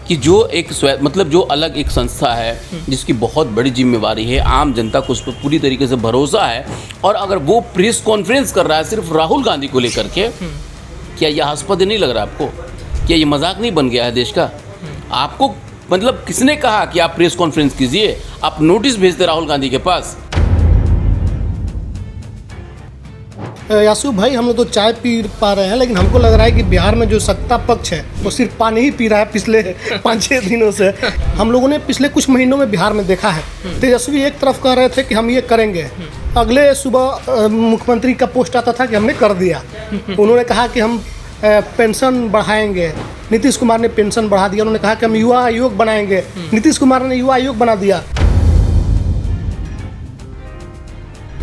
कि जो एक मतलब जो अलग एक संस्था है जिसकी बहुत बड़ी जिम्मेवारी है, आम जनता को उस पर पूरी तरीके से भरोसा है, और अगर वो प्रेस कॉन्फ्रेंस कर रहा है सिर्फ राहुल गांधी को लेकर के, क्या यह हास्यास्पद नहीं लग रहा आपको? क्या ये मजाक नहीं बन गया है देश का? आपको मतलब किसने कहा कि आप प्रेस कॉन्फ्रेंस कीजिए? आप नोटिस भेजते राहुल गांधी के पास। यासु भाई, हम लोग तो चाय पी पा रहे हैं, लेकिन हमको लग रहा है कि बिहार में जो सत्ता पक्ष है वो सिर्फ पानी ही पी रहा है पिछले 5-6 दिनों से। हम लोगों ने पिछले कुछ महीनों में बिहार में देखा है, तेजस्वी एक तरफ कह रहे थे कि हम ये करेंगे, अगले सुबह मुख्यमंत्री का पोस्ट आता था कि हमने कर दिया। उन्होंने कहा कि हम पेंशन बढ़ाएंगे, नीतीश कुमार ने पेंशन बढ़ा दिया। उन्होंने कहा कि हम युवा आयोग बनाएंगे, नीतीश कुमार ने युवा आयोग बना दिया।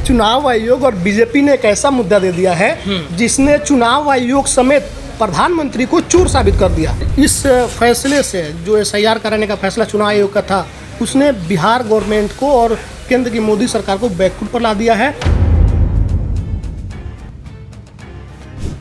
चुनाव आयोग और बीजेपी ने एक ऐसा मुद्दा दे दिया है जिसने चुनाव आयोग समेत प्रधानमंत्री को चोर साबित कर दिया। इस फैसले से जो SIR कराने का फैसला चुनाव आयोग का था, उसने बिहार गवर्नमेंट को और केंद्र की मोदी सरकार को बैकफुट पर ला दिया है।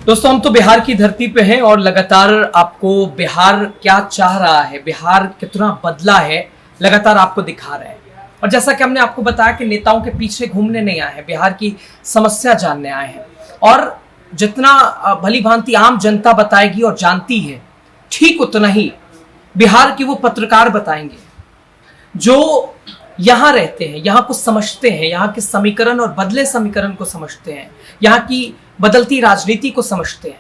दोस्तों, हम तो बिहार की धरती पे हैं और लगातार आपको बिहार क्या चाह रहा है, बिहार कितना बदला है, लगातार आपको दिखा रहे हैं। और जैसा कि हमने आपको बताया कि नेताओं के पीछे घूमने नहीं आए हैं, बिहार की समस्या जानने आए हैं। और जितना भली भांति आम जनता बताएगी और जानती है, ठीक उतना ही बिहार के वो पत्रकार बताएंगे जो यहाँ रहते हैं, यहाँ को समझते हैं, यहाँ के समीकरण और बदले समीकरण को समझते हैं, यहाँ की बदलती राजनीति को समझते हैं।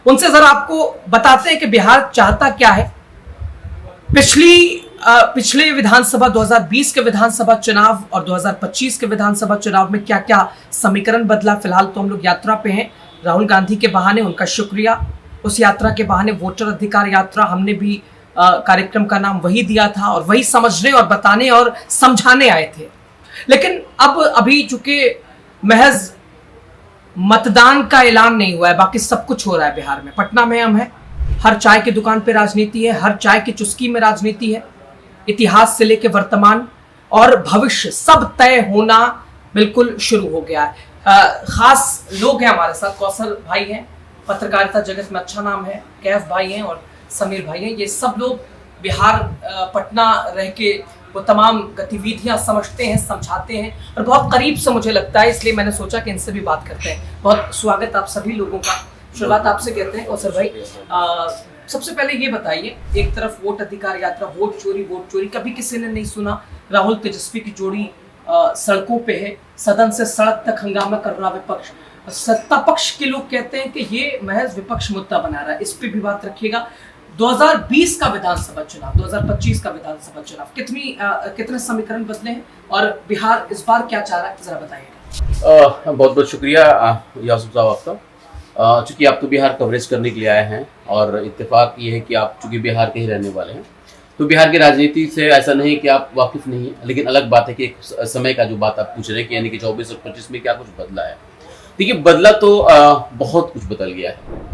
उनसे जरा आपको बताते हैं कि बिहार चाहता क्या है। पिछले विधानसभा 2020 के विधानसभा चुनाव और 2025 के विधानसभा चुनाव में क्या क्या समीकरण बदला। फिलहाल तो हम लोग यात्रा पे हैं, राहुल गांधी के बहाने, उनका शुक्रिया। उस यात्रा के बहाने वोटर अधिकार यात्रा, हमने भी कार्यक्रम का नाम वही दिया था और वही समझने और बताने और समझाने आए थे। लेकिन अब अभी चूंकि महज मतदान का ऐलान नहीं हुआ है, बाकी सब कुछ हो रहा है बिहार में। पटना में हम हैं, हर चाय की दुकान पे राजनीति है, हर चाय की चुस्की में राजनीति है। इतिहास से लेकर वर्तमान और भविष्य सब तय होना बिल्कुल शुरू हो गया है। खास लोग हैं हमारे साथ, कौशल भाई हैं, पत्रकारिता जगत में अच्छा नाम है, कैफ भाई हैं और समीर भाई हैं। ये सब लोग बिहार पटना रह के वो तमाम गतिविधियां समझते हैं, समझाते हैं और बहुत करीब से मुझे लगता है, इसलिए मैंने सोचा कि इनसे भी बात करते हैं। बहुत स्वागत आप सभी लोगों का। शुरुआत आपसे कहते हैं कौशल भाई। सबसे पहले ये बताइए, एक तरफ वोट अधिकार यात्रा, वोट चोरी, कभी किसी ने नहीं सुना। राहुल तेजस्वी की जोड़ी सड़कों पे है, सदन से सड़क तक हंगामा कर रहा विपक्ष। सत्ता पक्ष के लोग कहते हैं कि ये महज विपक्ष मुद्दा बना रहा है, इस पे भी बात रखिएगा। 2020 का विधानसभा चुनाव, 2025 का विधानसभा चुनाव, कितने समीकरण बदले हैं और बिहार इस बार क्या चाह रहा है, जरा बताइएगा। बहुत बहुत शुक्रिया यासूफ साहब आपका। चूँकि आप तो बिहार कवरेज करने के लिए आए हैं और इत्तेफाक ये है कि आप चूँकि बिहार के ही रहने वाले हैं, तो बिहार की राजनीति से ऐसा नहीं कि आप वाकिफ़ नहीं हैं। लेकिन अलग बात है कि एक समय का जो बात आप पूछ रहे हैं कि यानी कि 24 और 25 में क्या कुछ बदला है। देखिए, बदला तो बहुत कुछ बदल गया है।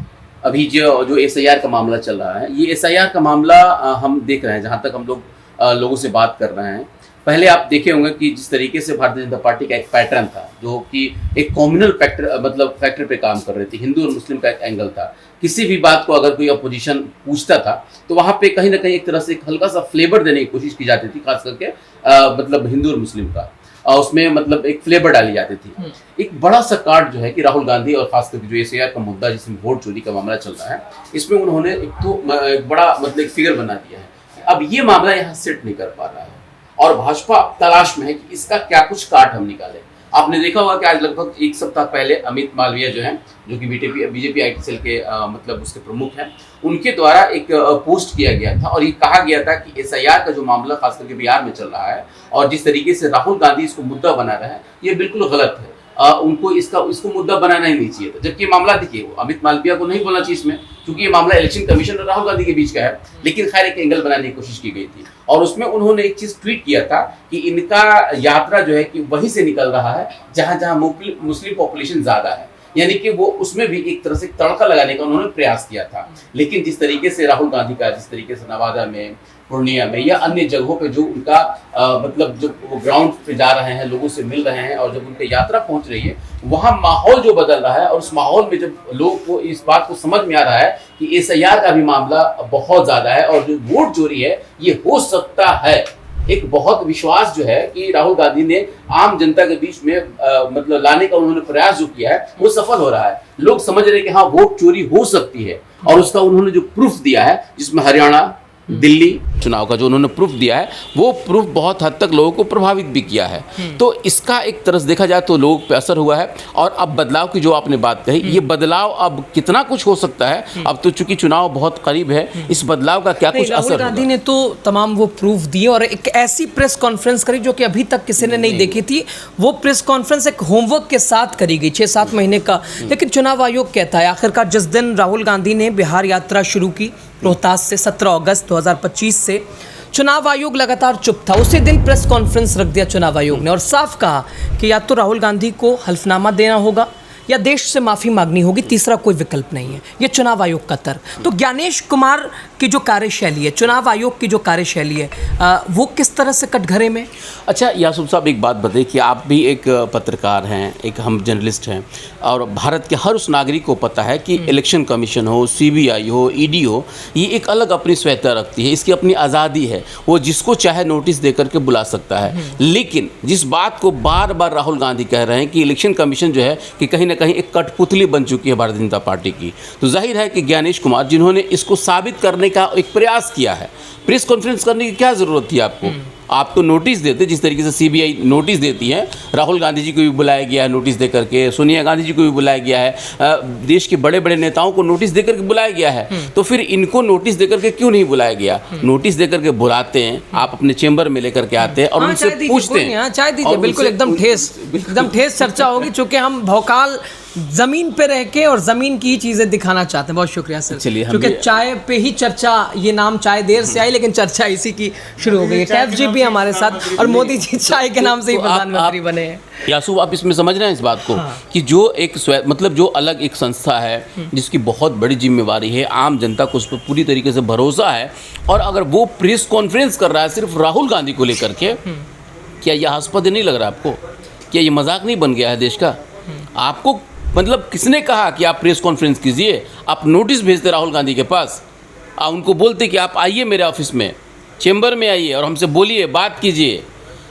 अभी जो SIR का मामला चल रहा है, ये SIR का मामला हम देख रहे हैं, जहाँ तक हम लोगों से बात कर रहे हैं। पहले आप देखे होंगे कि जिस तरीके से भारतीय जनता पार्टी का एक पैटर्न था, जो कि एक कॉम्युनल फैक्टर पे काम कर रही थी, हिंदू और मुस्लिम का एक एंगल था। किसी भी बात को अगर कोई अपोजिशन पूछता था तो वहाँ पे कहीं ना कहीं एक तरह से एक हल्का सा फ्लेवर देने की कोशिश की जाती थी, खास करके मतलब हिंदू और मुस्लिम का, उसमें मतलब एक फ्लेवर डाली जाती थी। एक बड़ा सा कार्ड जो है कि राहुल गांधी और खास करके जो SIR का मुद्दा, जिसमें वोट चोरी का मामला चल रहा है, इसमें उन्होंने एक बड़ा मतलब एक फिगर बना दिया है। अब ये मामला यहाँ सेट नहीं कर पा रहा है और भाजपा तलाश में है कि इसका क्या कुछ काट हम निकालें। आपने देखा होगा कि आज लगभग एक सप्ताह पहले अमित मालवीय जो हैं, जो कि बीजेपी IT सेल के मतलब उसके प्रमुख हैं, उनके द्वारा एक पोस्ट किया गया था और ये कहा गया था कि SIR का जो मामला खास करके बिहार में चल रहा है और जिस तरीके से राहुल गांधी इसको मुद्दा बना रहे हैं, ये बिल्कुल गलत है। उनको इसको मुद्दा बनाना ही नहीं चाहिए था। जबकि ये मामला देखिए, अमित मालवीय को नहीं बोलना चाहिए इसमें, क्योंकि ये मामला इलेक्शन कमीशन और राहुल गांधी के बीच का है। लेकिन खैर एक एंगल बनाने की कोशिश की गई थी और उसमें उन्होंने एक चीज ट्वीट किया था कि इनका यात्रा जो है कि वहीं से निकल रहा है जहां जहां मुस्लिम पॉपुलेशन ज्यादा है, यानी कि वो उसमें भी एक तरह से तड़का लगाने का उन्होंने प्रयास किया था। लेकिन जिस तरीके से राहुल गांधी का, जिस तरीके से नवादा में, पूर्णिया में या अन्य जगहों पे जो उनका मतलब जब वो ग्राउंड पे जा रहे हैं, लोगों से मिल रहे हैं और जब उनकी यात्रा पहुंच रही है, वहाँ माहौल जो बदल रहा है और उस माहौल में जब लोगों को इस बात को समझ में आ रहा है कि SIR का भी मामला बहुत ज्यादा है और जो वोट चोरी है ये हो सकता है। एक बहुत विश्वास जो है कि राहुल गांधी ने आम जनता के बीच में मतलब लाने का उन्होंने प्रयास जो किया है वो सफल हो रहा है। लोग समझ रहे हैं कि हाँ वोट चोरी हो सकती है और उसका उन्होंने जो प्रूफ दिया है, जिसमें हरियाणा, दिल्ली चुनाव का जो उन्होंने प्रूफ दिया है वो प्रूफ बहुत हद तक लोगों को प्रभावित भी किया है। तो इसका एक तरह से देखा जाए तो लोगों पे असर हुआ है। और अब बदलाव की जो आपने बात कही, ये बदलाव अब कितना कुछ हो सकता है, अब तो चूंकि चुनाव बहुत करीब है, इस बदलाव का क्या कुछ असर राहुल गांधी ने तो तमाम वो प्रूफ दिए और एक ऐसी प्रेस कॉन्फ्रेंस करी जो कि अभी तक किसी ने नहीं देखी थी। वो प्रेस कॉन्फ्रेंस एक होमवर्क के साथ करी गई 6-7 महीने का। लेकिन चुनाव आयोग कहता है आखिरकार जिस दिन राहुल गांधी ने बिहार यात्रा शुरू की रोहतास से 17 अगस्त 2025 से, चुनाव आयोग लगातार चुप था। उसी दिन प्रेस कॉन्फ्रेंस रख दिया चुनाव आयोग ने और साफ कहा कि या तो राहुल गांधी को हल्फनामा देना होगा या देश से माफ़ी मांगनी होगी, तीसरा कोई विकल्प नहीं है। ये चुनाव आयोग का तर्क। तो ज्ञानेश कुमार की जो कार्यशैली है, चुनाव आयोग की जो कार्यशैली है, वो किस तरह से कटघरे में? अच्छा यासूफ साहब, एक बात बताइए कि आप भी एक पत्रकार हैं, एक हम जर्नलिस्ट हैं, और भारत के हर उस नागरिक को पता है कि इलेक्शन कमीशन हो, CBI हो, ED हो, ये एक अलग अपनी स्वायत्ता रखती है, इसकी अपनी आज़ादी है, वो जिसको चाहे नोटिस दे करके बुला सकता है। लेकिन जिस बात को बार बार राहुल गांधी कह रहे हैं कि इलेक्शन कमीशन जो है कि कहीं ना कहीं एक कठपुतली बन चुकी है भारतीय जनता पार्टी की, तो जाहिर है कि ज्ञानेश कुमार जिन्होंने इसको साबित करने का एक प्रयास किया है, प्रेस कॉन्फ्रेंस करने की क्या जरूरत थी आपको? आप तो नोटिस देते, जिस तरीके से CBI नोटिस देती है, राहुल गांधी जी को भी बुलाया गया है नोटिस दे करके, सोनिया गांधी जी को भी बुलाया गया है, देश के बड़े बड़े नेताओं को नोटिस दे करके बुलाया गया है, तो फिर इनको नोटिस दे करके क्यों नहीं बुलाया गया? नोटिस दे करके बुलाते हैं, आप अपने चेंबर में लेकर के आते हैं और उनसे पूछते हैं। चाय दीजिए, बिल्कुल एकदम ठेस चर्चा होगी, चूंकि हम भौकाल जमीन पे रह के और जमीन की चीजें दिखाना चाहते हैं। बहुत शुक्रिया सर, क्योंकि चाय पे ही चर्चा, ये नाम चाय देर से आई लेकिन चर्चा इसी की शुरू हो गई है। कैफ जी भी हमारे साथ और मोदी जी चाय के नाम से ही प्रधानमंत्री बने हैं। यासूब, आप इसमें समझ रहे हैं इस बात को कि जो एक मतलब जो अलग एक संस्था है जिसकी बहुत बड़ी जिम्मेवारी है, आम जनता को उस पर पूरी तरीके से भरोसा है, और अगर वो प्रेस कॉन्फ्रेंस कर रहा है सिर्फ राहुल गांधी को लेकर के, क्या यह हास्यास्पद नहीं लग रहा आपको? क्या ये मजाक नहीं बन गया है देश का? आपको मतलब किसने कहा कि आप प्रेस कॉन्फ्रेंस कीजिए? आप नोटिस भेजते राहुल गांधी के पास, उनको बोलते कि आप आइए मेरे ऑफिस में, चेंबर में आइए और हमसे बोलिए, बात कीजिए।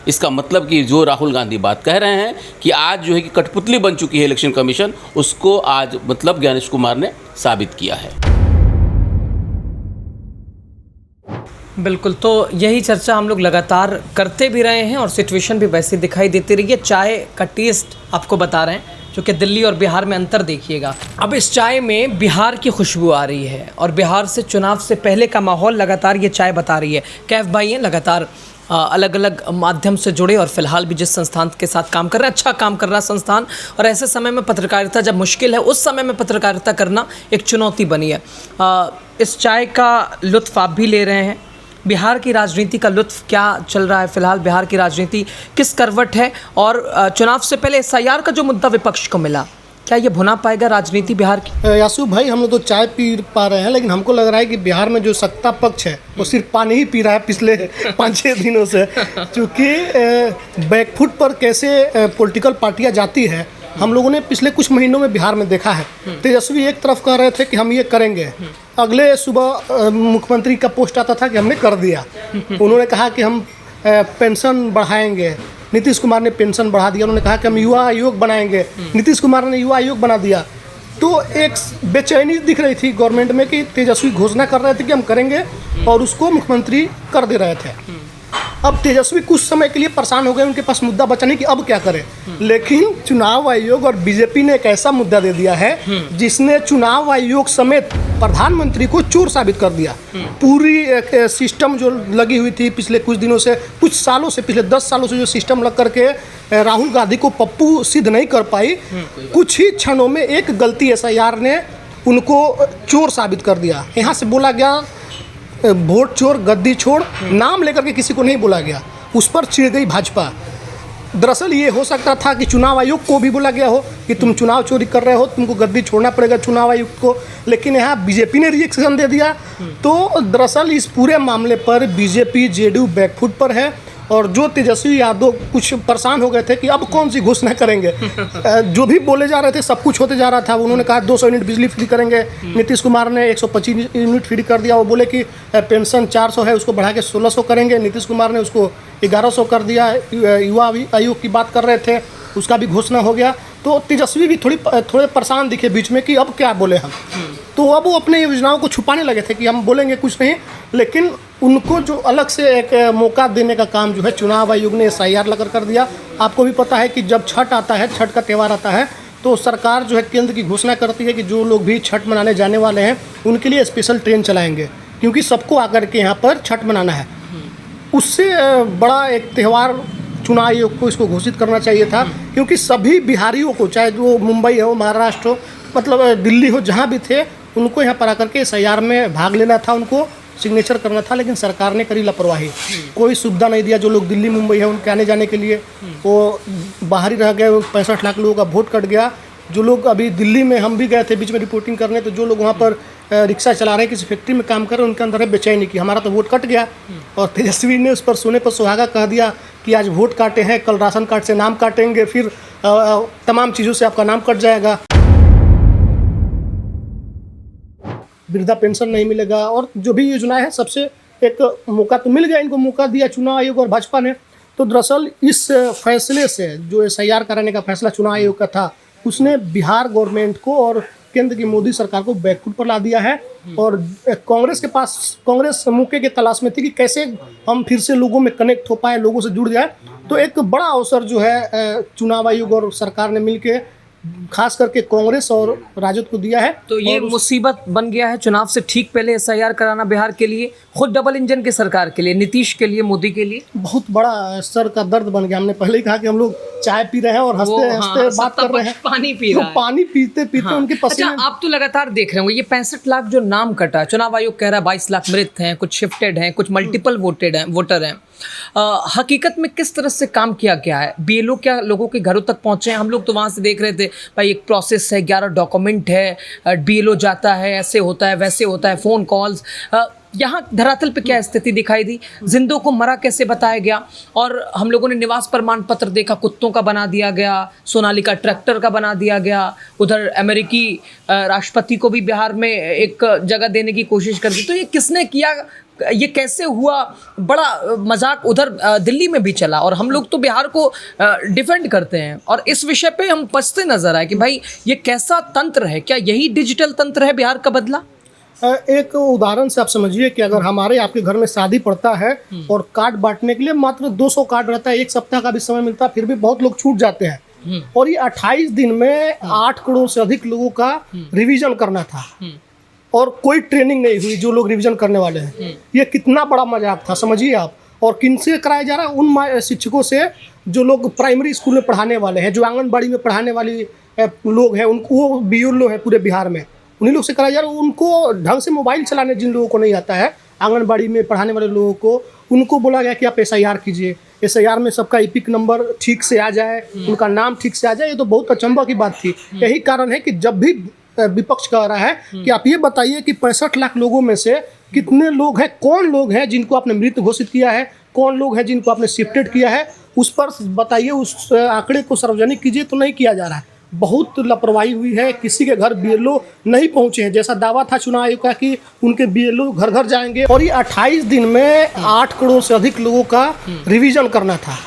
इसका मतलब कि जो राहुल गांधी बात कह रहे हैं कि आज जो है कि कठपुतली बन चुकी है इलेक्शन कमीशन, उसको आज मतलब ज्ञानेश कुमार ने साबित किया है। बिल्कुल, तो यही चर्चा हम लोग लगातार करते भी रहे हैं और सिचुएशन भी वैसे दिखाई देती रही है। चाय का टेस्ट आपको बता रहे हैं, क्योंकि दिल्ली और बिहार में अंतर देखिएगा। अब इस चाय में बिहार की खुशबू आ रही है और बिहार से चुनाव से पहले का माहौल लगातार ये चाय बता रही है। कैफ भाई हैं लगातार अलग अलग माध्यम से जुड़े और फिलहाल भी जिस संस्थान के साथ काम कर रहे हैं, अच्छा काम कर रहा है संस्थान, और ऐसे समय में पत्रकारिता जब मुश्किल है, उस समय में पत्रकारिता करना एक चुनौती बनी है। इस चाय का लुत्फ़ आप भी ले रहे हैं। बिहार की राजनीति का लुत्फ़ क्या चल रहा है फिलहाल? बिहार की राजनीति किस करवट है? और चुनाव से पहले SIR का जो मुद्दा विपक्ष को मिला, क्या ये भुना पाएगा राजनीति बिहार की? यासूब भाई, हम लोग तो चाय पी पा रहे हैं, लेकिन हमको लग रहा है कि बिहार में जो सत्ता पक्ष है वो सिर्फ पानी ही पी रहा है पिछले 5-6 दिनों से। क्योंकि बैकफुट पर कैसे पॉलिटिकल पार्टियां जाती है, हम लोगों ने पिछले कुछ महीनों में बिहार में देखा है। तेजस्वी एक तरफ कह रहे थे कि हम ये करेंगे, अगले सुबह मुख्यमंत्री का पोस्ट आता था कि हमने कर दिया। उन्होंने कहा कि हम पेंशन बढ़ाएंगे, नीतीश कुमार ने पेंशन बढ़ा दिया। उन्होंने कहा कि हम युवा आयोग बनाएंगे, नीतीश कुमार ने युवा आयोग बना दिया। तो एक बेचैनी दिख रही थी गवर्नमेंट में कि तेजस्वी घोषणा कर रहे थे कि हम करेंगे और उसको मुख्यमंत्री कर दे रहे थे। अब तेजस्वी कुछ समय के लिए परेशान हो गए, उनके पास मुद्दा बचा नहीं कि अब क्या करें। लेकिन चुनाव आयोग और बीजेपी ने एक ऐसा मुद्दा दे दिया है जिसने चुनाव आयोग समेत प्रधानमंत्री को चोर साबित कर दिया। पूरी सिस्टम जो लगी हुई थी पिछले कुछ दिनों से, कुछ सालों से, पिछले 10 सालों से जो सिस्टम लग करके राहुल गांधी को पप्पू सिद्ध नहीं कर पाई, कुछ ही क्षणों में एक गलती SIR ने उनको चोर साबित कर दिया। यहाँ से बोला गया वोट चोर, गद्दी छोड़, नाम लेकर के किसी को नहीं बोला गया, उस पर चिढ़ गई भाजपा। दरअसल ये हो सकता था कि चुनाव आयोग को भी बोला गया हो कि तुम चुनाव चोरी कर रहे हो, तुमको गद्दी छोड़ना पड़ेगा चुनाव आयुक्त को, लेकिन यहाँ बीजेपी ने रिएक्शन दे दिया। तो दरअसल इस पूरे मामले पर बीजेपी, JDU बैकफुट पर है और जो तेजस्वी यादव कुछ परेशान हो गए थे कि अब कौन सी घोषणा करेंगे। जो भी बोले जा रहे थे सब कुछ होते जा रहा था। उन्होंने कहा 200 यूनिट बिजली फ्री करेंगे, नीतीश कुमार ने 125 यूनिट फ्री कर दिया। वो बोले कि पेंशन 400 है उसको बढ़ा के 1600 करेंगे, नीतीश कुमार ने उसको 1100 कर दिया। युवा आयोग की बात कर रहे थे, उसका भी घोषणा हो गया। तो तेजस्वी भी थोड़े परेशान दिखे बीच में कि अब क्या बोले हम। तो अब वो अपने योजनाओं को छुपाने लगे थे कि हम बोलेंगे कुछ नहीं, लेकिन उनको जो अलग से एक मौका देने का काम जो है चुनाव आयोग ने SIR लगा कर दिया। आपको भी पता है कि जब छठ आता है, छठ का त्यौहार आता है, तो सरकार जो है केंद्र की घोषणा करती है कि जो लोग भी छठ मनाने जाने वाले हैं उनके लिए स्पेशल ट्रेन चलाएंगे, क्योंकि सबको आकर के यहाँ पर छठ मनाना है। उससे बड़ा एक त्यौहार चुनाव आयोग को इसको घोषित करना चाहिए था, क्योंकि सभी बिहारियों को, चाहे वो मुंबई हो, महाराष्ट्र हो, मतलब दिल्ली हो, जहाँ भी थे उनको यहाँ पर आकर के SIR में भाग लेना था, उनको सिग्नेचर करना था। लेकिन सरकार ने करी लापरवाही, कोई सुविधा नहीं दिया। जो लोग दिल्ली मुंबई है उनके आने जाने के लिए वो बाहर ही रह गए। 65 लाख लोगों का वोट कट गया। जो लोग अभी दिल्ली में, हम भी गए थे बीच में रिपोर्टिंग करने, तो जो लोग वहाँ पर रिक्शा चला रहे हैं, किसी फैक्ट्री में काम कर रहे हैं, उनके अंदर है बेचैनी की हमारा तो वोट कट गया। और तेजस्वी ने उस पर सोने पर सुहागा कह दिया कि आज वोट काटे हैं, कल राशन कार्ड से नाम काटेंगे, फिर तमाम चीज़ों से आपका नाम कट जाएगा, वृद्धा पेंशन नहीं मिलेगा। और जो भी योजना है सबसे एक मौका तो मिल गया, इनको मौका दिया चुनाव आयोग और भाजपा ने। तो दरअसल इस फैसले से, जो SIR कराने का फैसला चुनाव आयोग का था, उसने बिहार गवर्नमेंट को और केंद्र की मोदी सरकार को बैकफुट पर ला दिया है। और कांग्रेस मौके की तलाश में थी कि कैसे हम फिर से लोगों में कनेक्ट हो पाए, लोगों से जुड़ जाए। तो एक बड़ा अवसर जो है चुनाव आयोग और सरकार ने मिलके खास करके कांग्रेस और राजद को दिया है। तो ये मुसीबत बन गया है चुनाव से ठीक पहले SIR कराना बिहार के लिए, खुद डबल इंजन की सरकार के लिए, नीतीश के लिए, मोदी के लिए बहुत बड़ा सर का दर्द बन गया। हमने पहले ही कहा कि हम लोग चाय पी रहे हैं और हंसते हंसते बात कर रहे हैं, पानी पी रहा है। पानी पीते पीते उनके पसीने। अच्छा, आप तो लगातार देख रहे होंगे ये 65 लाख जो नाम कटा, चुनाव आयोग कह रहा है 22 लाख मृत हैं, कुछ शिफ्टेड हैं, कुछ मल्टीपल वोटर हैं। हकीकत में किस तरह से काम किया गया है? BLO क्या लोगों के घरों तक पहुंचे हैं? हम लोग तो वहाँ से देख रहे थे भाई, एक प्रोसेस है, 11 डॉक्यूमेंट है, BLO जाता है, ऐसे होता है, वैसे होता है, फ़ोन कॉल्स। यहाँ धरातल पे क्या स्थिति दिखाई दी? जिंदों को मरा कैसे बताया गया? और हम लोगों ने निवास प्रमाण पत्र देखा, कुत्तों का बना दिया गया, सोनालिका ट्रैक्टर का बना दिया गया। उधर अमेरिकी राष्ट्रपति को भी बिहार में एक जगह देने की कोशिश कर दी। तो ये किसने किया, ये कैसे हुआ? बड़ा मजाक उधर दिल्ली में भी चला और हम लोग तो बिहार को डिफेंड करते हैं और इस विषय पे हम पछते नजर आए कि भाई ये कैसा तंत्र है? क्या यही डिजिटल तंत्र है बिहार का बदला? एक उदाहरण से आप समझिए कि अगर हमारे आपके घर में शादी पड़ता है और कार्ड बांटने के लिए मात्र 200 कार्ड रहता है, 1 सप्ताह का भी समय मिलता है, फिर भी बहुत लोग छूट जाते हैं। और ये 28 दिन में 8 करोड़ से अधिक लोगों का रिवीजन करना था और कोई ट्रेनिंग नहीं हुई जो लोग रिवीजन करने वाले हैं। ये कितना बड़ा मजाक था, समझिए आप। और किनसे कराया जा रहा है? उन शिक्षकों से जो लोग प्राइमरी स्कूल में पढ़ाने वाले हैं, जो आंगनबाड़ी में पढ़ाने वाली लोग हैं, उनको वो BLO है पूरे बिहार में, उन्हीं लोग से कराया जा रहा है। उनको ढंग से मोबाइल चलाने जिन लोगों को नहीं आता है, आंगनबाड़ी में पढ़ाने वाले लोगों को, उनको बोला गया कि आप SIR कीजिए, SIR में सबका EPIC नंबर ठीक से आ जाए, उनका नाम ठीक से आ जाए। ये तो बहुत अचंभा की बात थी। यही कारण है कि जब भी विपक्ष कह रहा है कि आप ये बताइए कि 65 लाख लोगों में से कितने लोग हैं, कौन लोग हैं जिनको आपने मृत घोषित किया है, कौन लोग हैं जिनको आपने शिफ्टेड किया है, उस पर बताइए, उस आंकड़े को सार्वजनिक कीजिए। तो नहीं किया जा रहा है। बहुत लापरवाही हुई है। किसी के घर BLO नहीं पहुंचे हैं, जैसा दावा था चुनाव आयोग का कि उनके BLO घर घर जाएंगे। और ये 28 दिन में 8 करोड़ से अधिक लोगों का रिवीजन करना था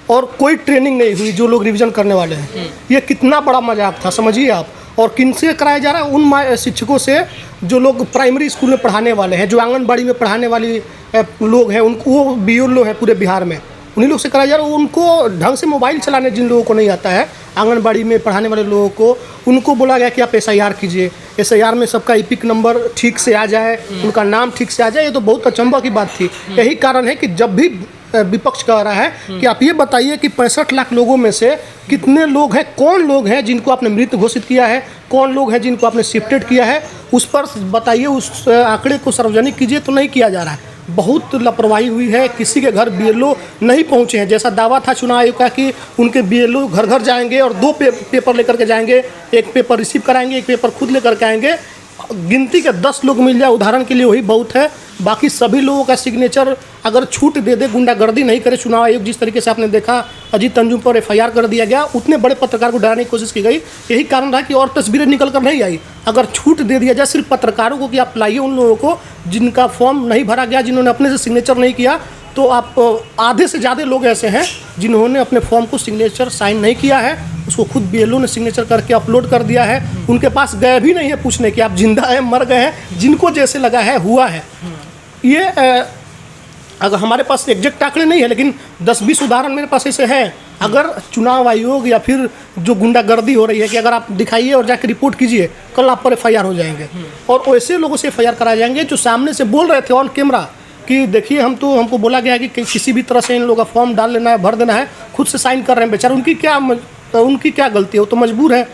और कोई ट्रेनिंग नहीं हुई जो लोग रिवीजन करने वाले हैं। ये कितना बड़ा मजाक था, समझिए आप। और किनसे कराया जा रहा है? उन शिक्षकों से जो लोग प्राइमरी स्कूल में पढ़ाने वाले हैं, जो आंगनबाड़ी में पढ़ाने वाली लोग हैं, उनको वो BLO है पूरे बिहार में, उन्हीं लोग से कराया जा रहा है। उनको ढंग से मोबाइल चलाने जिन लोगों को नहीं आता है, आंगनबाड़ी में पढ़ाने वाले लोगों को, उनको बोला गया कि आप SIR कीजिए, SIR में सबका EPIC नंबर ठीक से आ जाए, उनका नाम ठीक से आ जाए। ये तो बहुत अचंभा की बात थी। यही कारण है कि जब भी विपक्ष कह रहा है कि आप ये बताइए कि 65 लाख लोगों में से कितने लोग हैं, कौन लोग हैं जिनको आपने मृत घोषित किया है, कौन लोग हैं जिनको आपने शिफ्टेड किया है, उस पर बताइए, उस आंकड़े को सार्वजनिक कीजिए। तो नहीं किया जा रहा है। बहुत लापरवाही हुई है। किसी के घर BLO नहीं पहुंचे हैं, जैसा दावा था चुनाव आयोग का कि उनके BLO घर घर जाएंगे और 2 पेपर लेकर के जाएंगे, एक पेपर रिसीव कराएंगे, एक पेपर खुद लेकर के आएंगे। गिनती के 10 लोग मिल जाए उदाहरण के लिए वही बहुत है। बाकी सभी लोगों का सिग्नेचर अगर छूट दे दे, गुंडागर्दी नहीं करे चुनाव आयोग, जिस तरीके से आपने देखा अजीत अंजुम पर FIR कर दिया गया, उतने बड़े पत्रकार को डराने की कोशिश की गई। यही कारण रहा कि और तस्वीरें निकल कर नहीं आई। अगर छूट दे दिया जाए सिर्फ पत्रकारों को कि आप लाइए उन लोगों को जिनका फॉर्म नहीं भरा गया, जिन्होंने अपने से सिग्नेचर नहीं किया, तो आप आधे से ज़्यादा लोग ऐसे हैं जिन्होंने अपने फॉर्म को सिग्नेचर साइन नहीं किया है, उसको खुद BLO ने सिग्नेचर करके अपलोड कर दिया है। उनके पास गए भी नहीं है पूछने कि आप जिंदा हैं मर गए हैं, जिनको जैसे लगा है हुआ है। ये अगर हमारे पास एग्जैक्ट आंकड़े नहीं है, लेकिन 10-20 उदाहरण मेरे पास ऐसे हैं। अगर चुनाव आयोग या फिर जो गुंडागर्दी हो रही है कि अगर आप दिखाइए और जाकर रिपोर्ट कीजिए, कल आप पर FIR हो जाएंगे और वैसे लोगों से FIR कराए जाएंगे जो सामने से बोल रहे थे ऑन कैमरा कि देखिए हमको बोला गया है कि किसी भी तरह से इन लोगों का फॉर्म डाल लेना है, भर देना है, खुद से साइन कर रहे हैं। बेचारे उनकी क्या गलती है, वो तो मजबूर है।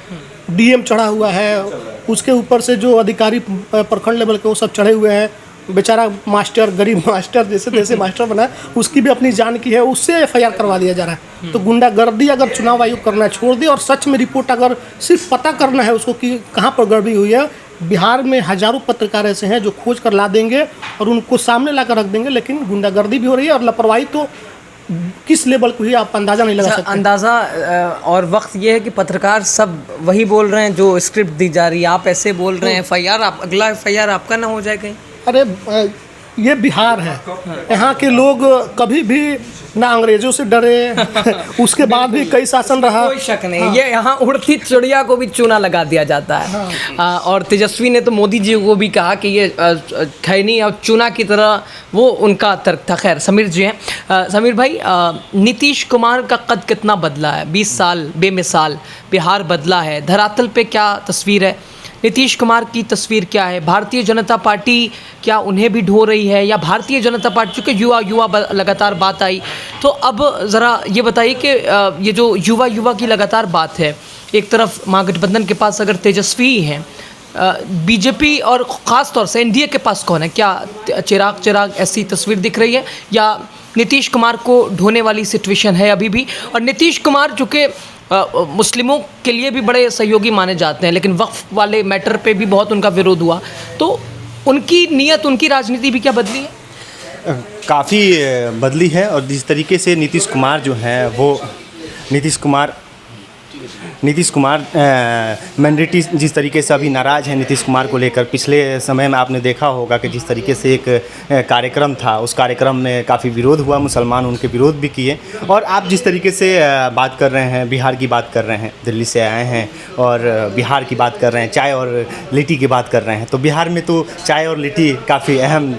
DM चढ़ा हुआ है, उसके ऊपर से जो अधिकारी प्रखंड लेवल के वो सब चढ़े हुए हैं। बेचारा मास्टर, गरीब मास्टर, जैसे तैसे मास्टर बना है, उसकी भी अपनी जान की है, उससे FIR करवा दिया जा रहा है। तो गुंडागर्दी अगर चुनाव आयोग करना छोड़ दे और सच में रिपोर्ट अगर सिर्फ पता करना है उसको कि कहाँ पर गड़बड़ी हुई है। बिहार में हजारों पत्रकार ऐसे हैं जो खोज कर ला देंगे और उनको सामने ला कर रख देंगे, लेकिन गुंडागर्दी भी हो रही है और लापरवाही तो किस लेवल को ही आप अंदाज़ा नहीं लगा सकते। अंदाज़ा और वक्त ये है कि पत्रकार सब वही बोल रहे हैं जो स्क्रिप्ट दी जा रही है, आप ऐसे बोल रहे हैं। FIR अगला FIR आपका ना हो जाए कहीं? अरे ये बिहार है, यहाँ के लोग कभी भी ना अंग्रेजों से डरे उसके बाद भी कई शासन रहा, कोई शक नहीं। ये यहाँ उड़ती चिड़िया को भी चूना लगा दिया जाता है। और तेजस्वी ने तो मोदी जी को भी कहा कि ये खैनी और चूना की तरह वो उनका तर्क था। खैर, समीर जी हैं। समीर भाई, नीतीश कुमार का कद कितना बदला है? 20 साल बेमिसाल बिहार बदला है, धरातल पे क्या तस्वीर है? नीतीश कुमार की तस्वीर क्या है? भारतीय जनता पार्टी क्या उन्हें भी ढो रही है, या भारतीय जनता पार्टी, चूँकि युवा लगातार बात आई, तो अब ज़रा ये बताइए कि ये जो युवा की लगातार बात है, एक तरफ महागठबंधन के पास अगर तेजस्वी हैं, बीजेपी और ख़ास तौर से NDA के पास कौन है? क्या चिराग ऐसी तस्वीर दिख रही है, या नीतीश कुमार को ढोने वाली सिचुएशन है अभी भी? और नीतीश कुमार चूँकि मुस्लिमों के लिए भी बड़े सहयोगी माने जाते हैं, लेकिन वक्फ वाले मैटर पे भी बहुत उनका विरोध हुआ, तो उनकी नीयत, उनकी राजनीति भी क्या बदली है? काफ़ी बदली है। और जिस तरीके से नीतीश कुमार जो हैं वो नीतीश कुमार मैंडेटरी जिस तरीके से अभी नाराज़ हैं नीतीश कुमार को लेकर। पिछले समय में आपने देखा होगा कि जिस तरीके से एक कार्यक्रम था, उस कार्यक्रम में काफ़ी विरोध हुआ, मुसलमान उनके विरोध भी किए। और आप जिस तरीके से बात कर रहे हैं, बिहार की बात कर रहे हैं, दिल्ली से आए हैं और बिहार की बात कर रहे हैं, चाय और लिट्टी की बात कर रहे हैं, तो बिहार में तो चाय और लिट्टी काफ़ी अहम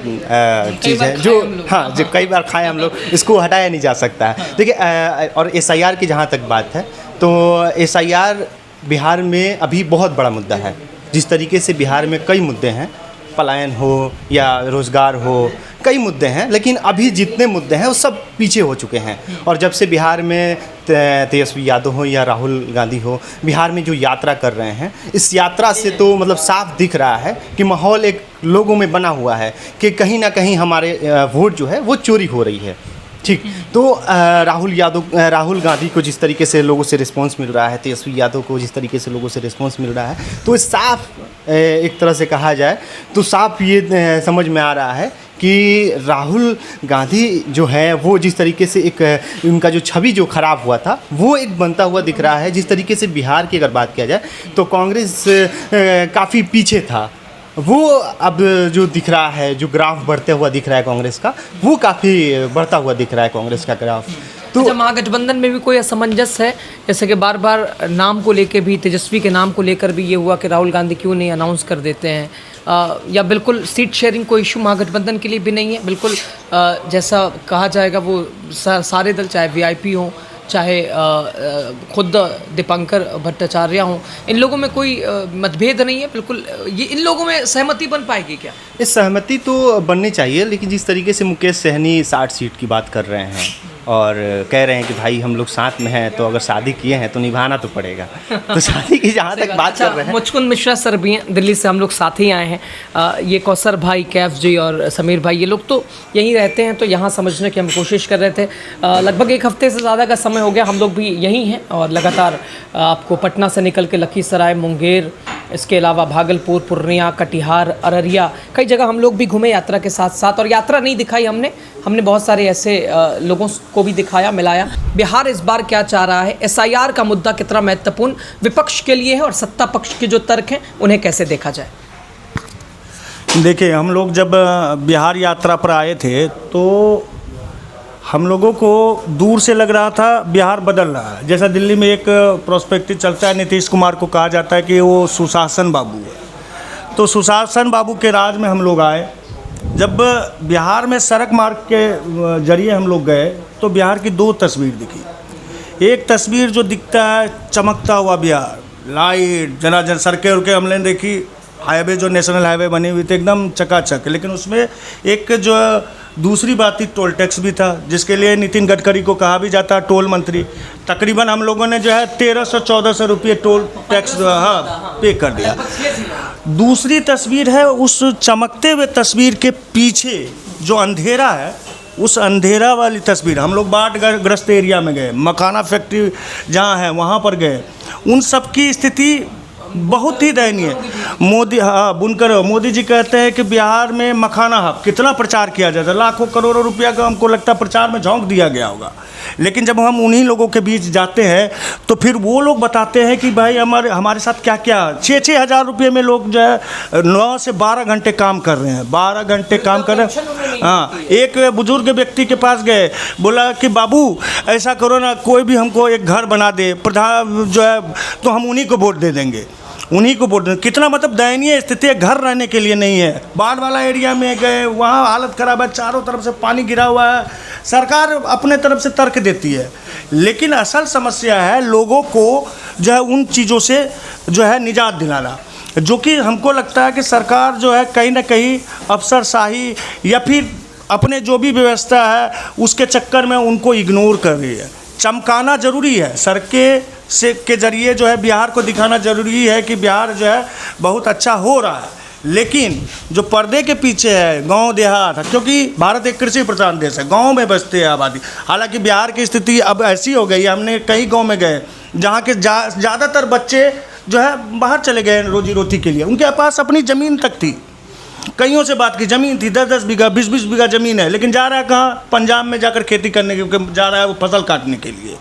चीज़ है जो जो कई बार खाए हम लोग, इसको हटाया नहीं जा सकता है। देखिए, और SIR की जहाँ तक बात है तो SIR बिहार में अभी बहुत बड़ा मुद्दा है। जिस तरीके से बिहार में कई मुद्दे हैं, पलायन हो या रोज़गार हो, कई मुद्दे हैं, लेकिन अभी जितने मुद्दे हैं वो सब पीछे हो चुके हैं। और जब से बिहार में तेजस्वी यादव हो या राहुल गांधी हो बिहार में जो यात्रा कर रहे हैं, इस यात्रा से तो मतलब साफ दिख रहा है कि माहौल एक लोगों में बना हुआ है कि कहीं ना कहीं हमारे वोट जो है वो चोरी हो रही है। ठीक, तो राहुल गांधी को जिस तरीके से लोगों से रिस्पांस मिल रहा है, तेजस्वी यादव को जिस तरीके से लोगों से रिस्पांस मिल रहा है, तो साफ एक तरह से कहा जाए तो साफ ये समझ में आ रहा है कि राहुल गांधी जो है वो जिस तरीके से एक उनका जो छवि जो खराब हुआ था वो एक बनता हुआ दिख रहा है। जिस तरीके से बिहार की अगर बात किया जाए तो कांग्रेस काफ़ी पीछे था, वो अब जो दिख रहा है, जो ग्राफ बढ़ते हुआ दिख रहा है कांग्रेस का, वो काफ़ी बढ़ता हुआ दिख रहा है कांग्रेस का ग्राफ। तो अच्छा, महागठबंधन में भी कोई असमंजस है? जैसे कि बार बार नाम को लेके भी, तेजस्वी के नाम को लेकर भी ये हुआ कि राहुल गांधी क्यों नहीं अनाउंस कर देते हैं, या बिल्कुल सीट शेयरिंग कोई इशू महागठबंधन के लिए भी नहीं है? बिल्कुल जैसा कहा जाएगा वो सारे दल, चाहे VIP हों, चाहे खुद दीपंकर भट्टाचार्य हों, इन लोगों में कोई मतभेद नहीं है? बिल्कुल ये इन लोगों में सहमति बन पाएगी क्या? इस सहमति तो बननी चाहिए, लेकिन जिस तरीके से मुकेश सहनी 60 सीट की बात कर रहे हैं और कह रहे हैं कि भाई हम लोग साथ में हैं, तो अगर शादी किए हैं तो निभाना तो पड़ेगा। तो शादी की जहाँ तक बात कर रहे हैं, मुचकुंद मिश्रा सर भी हैं, दिल्ली से हम लोग साथ ही आए हैं। ये कौसर भाई, कैफ जी और समीर भाई, ये लोग तो यहीं रहते हैं, तो यहाँ समझने की हम कोशिश कर रहे थे। लगभग 1 हफ्ते से ज़्यादा का समय हो गया, हम लोग भी यहीं हैं और लगातार आपको पटना से निकल के लखीसराय, मुंगेर, इसके अलावा भागलपुर, पूर्णिया, कटिहार, अररिया, कई जगह हम लोग भी घूमे यात्रा के साथ साथ। और यात्रा नहीं दिखाई हमने बहुत सारे ऐसे लोगों को भी दिखाया, मिलाया। बिहार इस बार क्या चाह रहा है, SIR का मुद्दा कितना महत्वपूर्ण विपक्ष के लिए है और सत्ता पक्ष के जो तर्क हैं उन्हें कैसे देखा जाए? देखिए, हम लोग जब बिहार यात्रा पर आए थे तो हम लोगों को दूर से लग रहा था बिहार बदल रहा है। जैसा दिल्ली में एक प्रोस्पेक्टिव चलता है, नीतीश कुमार को कहा जाता है कि वो सुशासन बाबू है। तो सुशासन बाबू के राज में हम लोग आए। जब बिहार में सड़क मार्ग के जरिए हम लोग गए तो बिहार की दो तस्वीर दिखी। एक तस्वीर जो दिखता है चमकता हुआ बिहार, लाइट, जन सड़कें उड़के हमने देखी, हाईवे जो नेशनल हाईवे बनी हुई थी एकदम चकाचक। लेकिन उसमें एक जो दूसरी बात थी, टोल टैक्स भी था, जिसके लिए नितिन गडकरी को कहा भी जाता है टोल मंत्री। तकरीबन हम लोगों ने जो है 1300-1400 रुपये टोल टैक्स पे कर दिया। दूसरी तस्वीर है, उस चमकते हुए तस्वीर के पीछे जो अंधेरा है, उस अंधेरा वाली तस्वीर। हम लोग बाढ़ ग्रस्त एरिया में गए, मखाना फैक्ट्री जहाँ है वहाँ पर गए, उन सब की स्थिति बहुत ही दयनीय। मोदी, बुनकर मोदी जी कहते हैं कि बिहार में मखाना हब कितना प्रचार किया जाता है, लाखों करोड़ों रुपया का हमको लगता है प्रचार में झोंक दिया गया होगा। लेकिन जब हम उन्हीं लोगों के बीच जाते हैं तो फिर वो लोग बताते हैं कि भाई हमारे साथ क्या क्या 6-6 हज़ार रुपये में लोग जो है 9 से 12 घंटे काम कर रहे हैं, 12 घंटे काम कर रहे हैं। हाँ, एक बुजुर्ग व्यक्ति के पास गए, बोला कि बाबू ऐसा करो ना, कोई भी हमको एक घर बना दे, प्रधान जो है तो हम उन्हीं को वोट दे देंगे, उन्हीं को वोट दें। कितना मतलब दयनीय स्थिति है, घर रहने के लिए नहीं है। बाढ़ वाला एरिया में गए, वहाँ हालत ख़राब है, चारों तरफ से पानी गिरा हुआ है। सरकार अपने तरफ से तर्क देती है, लेकिन असल समस्या है लोगों को जो है उन चीज़ों से जो है निजात दिलाना, जो कि हमको लगता है कि सरकार जो है कहीं ना कहीं अफसरशाही या फिर अपने जो भी व्यवस्था है उसके चक्कर में उनको इग्नोर कर रही है। चमकाना ज़रूरी है, सड़कें से के ज़रिए जो है बिहार को दिखाना ज़रूरी है कि बिहार जो है बहुत अच्छा हो रहा है। लेकिन जो पर्दे के पीछे है गांव देहात, क्योंकि भारत एक कृषि प्रधान देश है, गांव में बसते हैं आबादी। हालांकि बिहार की स्थिति अब ऐसी हो गई है, हमने कई गांव में गए जहां के ज़्यादातर बच्चे जो है बाहर चले गए रोजी रोटी के लिए। उनके पास अपनी ज़मीन तक थी, कईयों से बात की, ज़मीन थी 10-10 बीघा 20-20 बीघा ज़मीन है, लेकिन जा रहा है कहाँ, पंजाब में जाकर खेती करने के, जा रहा है वो फसल काटने के लिए।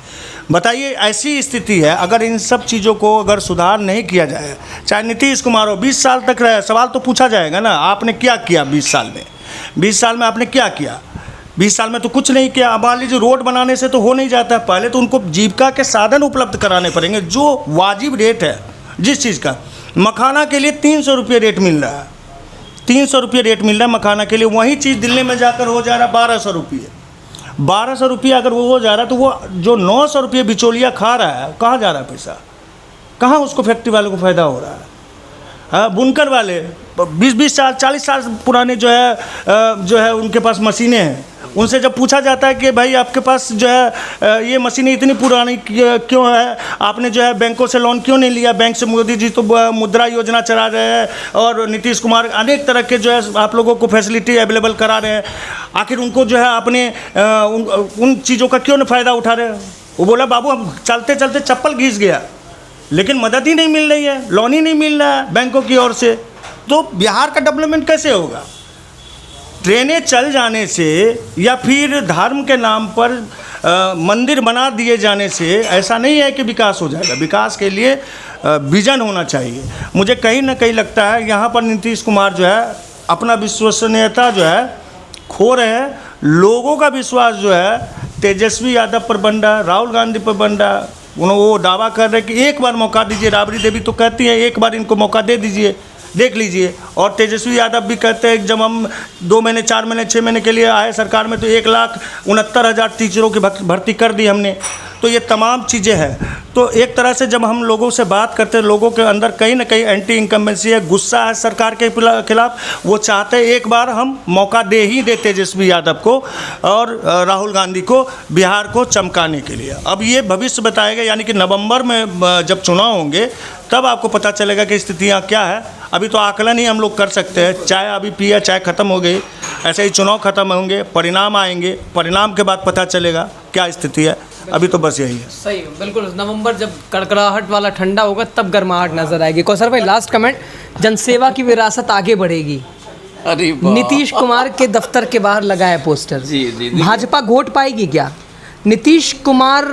बताइए, ऐसी स्थिति है। अगर इन सब चीज़ों को अगर सुधार नहीं किया जाए, चाहे नीतीश कुमार हो, 20 साल तक रहे, सवाल तो पूछा जाएगा ना, आपने क्या किया 20 साल में? 20 साल में आपने क्या किया? 20 साल में तो कुछ नहीं किया। अब मान लीजिए रोड बनाने से तो हो नहीं जाता है, पहले तो उनको जीविका के साधन उपलब्ध कराने पड़ेंगे, जो वाजिब रेट है जिस चीज़ का। मखाना के लिए 300 रुपये रेट मिल रहा है, 300 रुपये रेट मिल रहा है मखाना के लिए। वही चीज़ दिल्ली में जाकर हो जा रहा है 1200 रुपये। 1200 रुपये अगर वो हो जा रहा है तो वो जो 900 रुपये बिचौलिया खा रहा है, कहाँ जा रहा है पैसा? कहाँ उसको फैक्ट्री वालों को फ़ायदा हो रहा है? हाँ, बुनकर वाले 20-20 साल 40 साल पुराने जो है उनके पास मशीनें हैं। उनसे जब पूछा जाता है कि भाई आपके पास जो है ये मशीनें इतनी पुरानी क्यों है, आपने जो है बैंकों से लोन क्यों नहीं लिया? बैंक से मोदी जी तो मुद्रा योजना चला रहे हैं और नीतीश कुमार अनेक तरह के जो है आप लोगों को फैसिलिटी अवेलेबल करा रहे हैं। आखिर उनको जो है आपने उन चीज़ों का क्यों नहीं फ़ायदा उठा रहे? वो बोला बाबू हम चलते चलते चप्पल घिस गया, लेकिन मदद ही नहीं मिल रही है, लोन ही नहीं मिल रहा है बैंकों की ओर से। तो बिहार का डेवलपमेंट कैसे होगा? ट्रेनें चल जाने से या फिर धर्म के नाम पर मंदिर बना दिए जाने से ऐसा नहीं है कि विकास हो जाएगा। विकास के लिए विजन होना चाहिए। मुझे कहीं ना कहीं लगता है यहाँ पर नीतीश कुमार जो है अपना विश्वसनीयता जो है खो रहे हैं। लोगों का विश्वास जो है तेजस्वी यादव पर बन रहा, राहुल गांधी पर बन रहा। वो दावा कर रहे हैं कि एक बार मौका दीजिए। राबड़ी देवी तो कहती है एक बार इनको मौका दे दीजिए, देख लीजिए। और तेजस्वी यादव भी कहते हैं जब हम 2 महीने 4 महीने 6 महीने के लिए आए सरकार में तो 1,69,000 टीचरों की भर्ती कर दी हमने। तो ये तमाम चीज़ें हैं। तो एक तरह से जब हम लोगों से बात करते हैं, लोगों के अंदर कहीं ना कहीं एंटी इनकम्बेंसी है, गुस्सा है सरकार के खिलाफ। वो चाहते हैं एक बार हम मौका दे ही दे तेजस्वी यादव को और राहुल गांधी को बिहार को चमकाने के लिए। अब ये भविष्य बताएगा, यानी कि नवंबर में जब चुनाव होंगे तब आपको पता चलेगा कि स्थितियाँ क्या है। अभी तो आकलन ही हम लोग कर सकते हैं। चाय अभी पिया, चाय ख़त्म हो गई, ऐसे ही चुनाव ख़त्म होंगे, परिणाम आएंगे, परिणाम के बाद पता चलेगा क्या स्थिति है। अभी तो बस यही है। सही, बिल्कुल। नवंबर जब कड़कड़ाहट वाला ठंडा होगा तब गर्माहट नजर आएगी। कौसर भाई, लास्ट कमेंट, जनसेवा की विरासत आगे बढ़ेगी। अरे वाह। नीतीश कुमार के दफ्तर के बाहर लगा है पोस्टर। जी, जी, जी। भाजपा वोट पाएगी क्या? नीतीश कुमार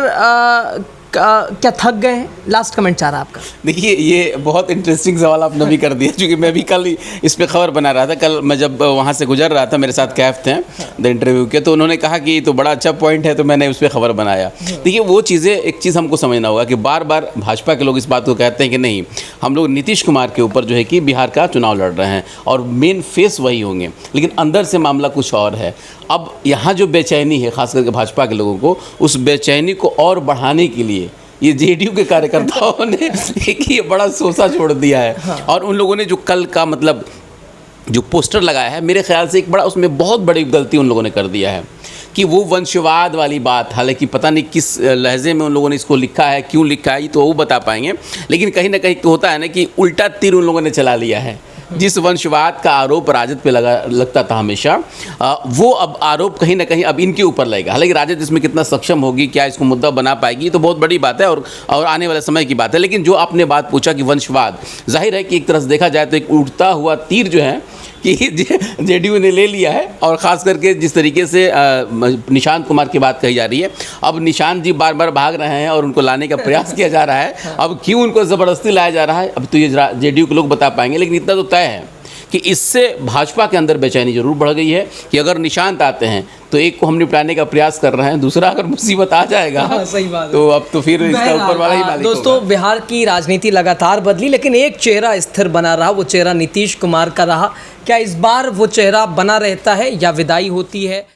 क्या थक गए हैं? लास्ट कमेंट चाह रहा आपका। देखिए, ये बहुत इंटरेस्टिंग सवाल आपने भी कर दिया, क्योंकि मैं भी कल इस पे खबर बना रहा था। कल मैं जब वहाँ से गुजर रहा था, मेरे साथ कैफ थे द इंटरव्यू के, तो उन्होंने कहा कि तो बड़ा अच्छा पॉइंट है, तो मैंने उस पर खबर बनाया। देखिए, वो चीज़ें, एक चीज़ हमको समझना होगा कि बार बार भाजपा के लोग इस बात को कहते हैं कि नहीं, हम लोग नीतीश कुमार के ऊपर जो है कि बिहार का चुनाव लड़ रहे हैं और मेन फेस वही होंगे, लेकिन अंदर से मामला कुछ और है। अब यहाँ जो बेचैनी है, खास करके भाजपा के लोगों को, उस बेचैनी को और बढ़ाने के लिए ये जेडीयू के कार्यकर्ताओं ने एक ये बड़ा सोसा छोड़ दिया है। हाँ। और उन लोगों ने जो कल का मतलब जो पोस्टर लगाया है, मेरे ख्याल से एक बड़ा, उसमें बहुत बड़ी गलती उन लोगों ने कर दिया है कि वो वंशवाद वाली बात, हालांकि पता नहीं किस लहजे में उन लोगों ने इसको लिखा है, क्यों लिखा है, ये तो वो बता पाएंगे, लेकिन कहीं ना कहीं तो होता है ना कि उल्टा तीर उन लोगों ने चला लिया है। जिस वंशवाद का आरोप राजद पे लगता था हमेशा, वो अब आरोप कहीं ना कहीं अब इनके ऊपर लगेगा। हालांकि राजद इसमें कितना सक्षम होगी, क्या इसको मुद्दा बना पाएगी, ये तो बहुत बड़ी बात है और आने वाले समय की बात है। लेकिन जो आपने बात पूछा कि वंशवाद, जाहिर है कि एक तरह से देखा जाए तो एक उड़ता हुआ तीर जो है कि जेडीयू ने ले लिया है। और ख़ास करके जिस तरीके से निशांत कुमार की बात कही जा रही है, अब निशांत जी बार बार भाग रहे हैं और उनको लाने का प्रयास किया जा रहा है। अब क्यों उनको ज़बरदस्ती लाया जा रहा है, अब तो ये जेडीयू के लोग बता पाएंगे, लेकिन इतना तो तय है कि इससे भाजपा के अंदर बेचैनी जरूर बढ़ गई है कि अगर निशांत आते हैं तो एक को हम निपटाने का प्रयास कर रहे हैं, दूसरा अगर मुसीबत आ जाएगा, हाँ, सही बात है, तो अब तो फिर इसका ऊपर वाला ही मालिक दोस्तों होगा। बिहार की राजनीति लगातार बदली, लेकिन एक चेहरा स्थिर बना रहा, वो चेहरा नीतीश कुमार का रहा। क्या इस बार वो चेहरा बना रहता है या विदाई होती है?